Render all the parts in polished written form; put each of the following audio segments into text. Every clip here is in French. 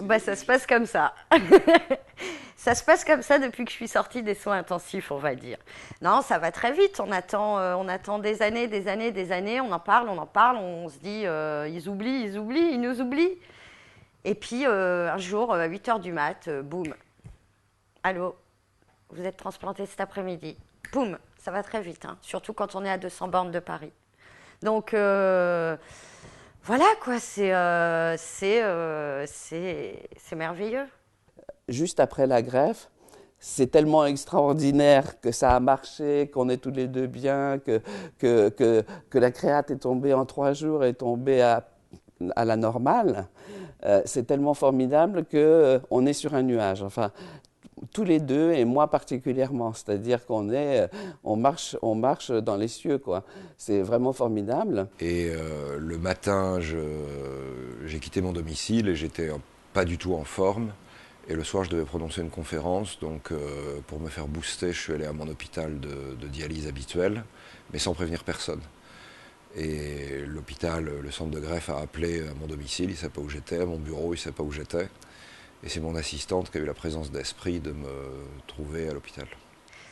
Bah, ça se passe comme ça. Ça se passe comme ça depuis que je suis sortie des soins intensifs, on va dire. Non, ça va très vite. On attend des années, des années, des années. On en parle. On se dit, ils nous oublient. Et puis, un jour, à 8 heures du mat, boum. Allô, vous êtes transplanté cet après-midi. Boum, ça va très vite, hein, surtout quand on est à 200 bornes de Paris. Donc, voilà quoi, c'est merveilleux. Juste après la greffe, c'est tellement extraordinaire que ça a marché, qu'on est tous les deux bien, que la créate est tombée en 3 jours, est tombée à la normale. C'est tellement formidable qu'on est sur un nuage. Enfin, tous les deux et moi particulièrement, c'est-à-dire on marche dans les cieux, quoi. C'est vraiment formidable. Et le matin, j'ai quitté mon domicile et j'étais pas du tout en forme. Et le soir, je devais prononcer une conférence. Donc, pour me faire booster, je suis allé à mon hôpital de dialyse habituel, mais sans prévenir personne. Et l'hôpital, le centre de greffe a appelé à mon domicile, il ne savait pas où j'étais, à mon bureau, il ne savait pas où j'étais. Et c'est mon assistante qui a eu la présence d'esprit de me trouver à l'hôpital.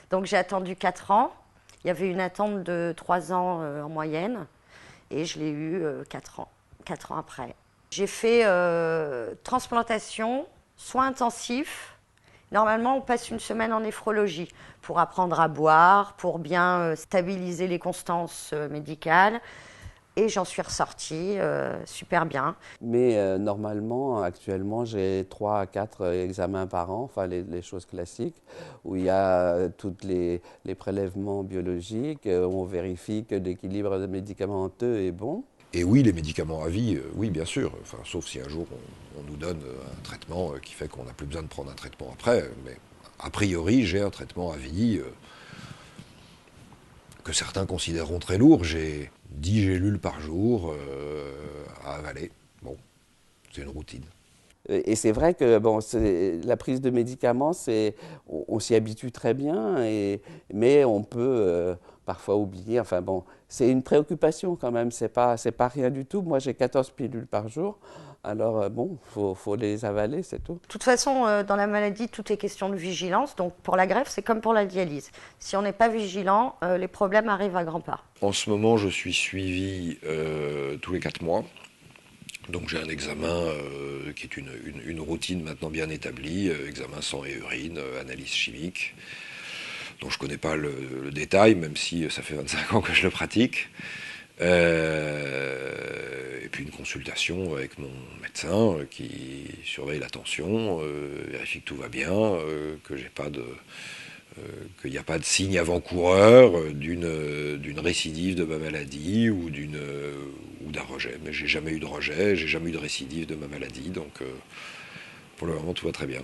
Donc j'ai attendu 4 ans. Il y avait une attente de 3 ans en moyenne. Et je l'ai eu 4 ans après. J'ai fait transplantation, soins intensifs. Normalement, on passe une semaine en néphrologie pour apprendre à boire, pour bien stabiliser les constances médicales. Et j'en suis ressortie super bien. Mais normalement, actuellement, j'ai 3 à 4 examens par an, enfin les choses classiques, où il y a tous les prélèvements biologiques, on vérifie que l'équilibre médicamenteux est bon. Et oui, les médicaments à vie, oui, bien sûr. Enfin, sauf si un jour on nous donne un traitement qui fait qu'on n'a plus besoin de prendre un traitement après. Mais a priori, j'ai un traitement à vie que certains considéreront très lourd. J'ai 10 gélules par jour à avaler. Bon, c'est une routine. Et c'est vrai que bon, la prise de médicaments, on s'y habitue très bien, mais on peut parfois oublier. Enfin bon, c'est une préoccupation quand même, c'est pas rien du tout. Moi, j'ai 14 pilules par jour, alors bon, faut les avaler, c'est tout. De toute façon, dans la maladie, tout est question de vigilance. Donc pour la greffe, c'est comme pour la dialyse. Si on n'est pas vigilant, les problèmes arrivent à grands pas. En ce moment, je suis suivi tous les 4 mois. Donc j'ai un examen qui est une routine maintenant bien établie, examen sang et urine, analyse chimique, dont je ne connais pas le détail, même si ça fait 25 ans que je le pratique. Et puis une consultation avec mon médecin qui surveille la tension, vérifie que tout va bien, que j'ai pas de... qu'il n'y a pas de signe avant-coureur d'une récidive de ma maladie ou d'un rejet. Mais j'ai jamais eu de rejet, j'ai jamais eu de récidive de ma maladie, donc pour le moment tout va très bien.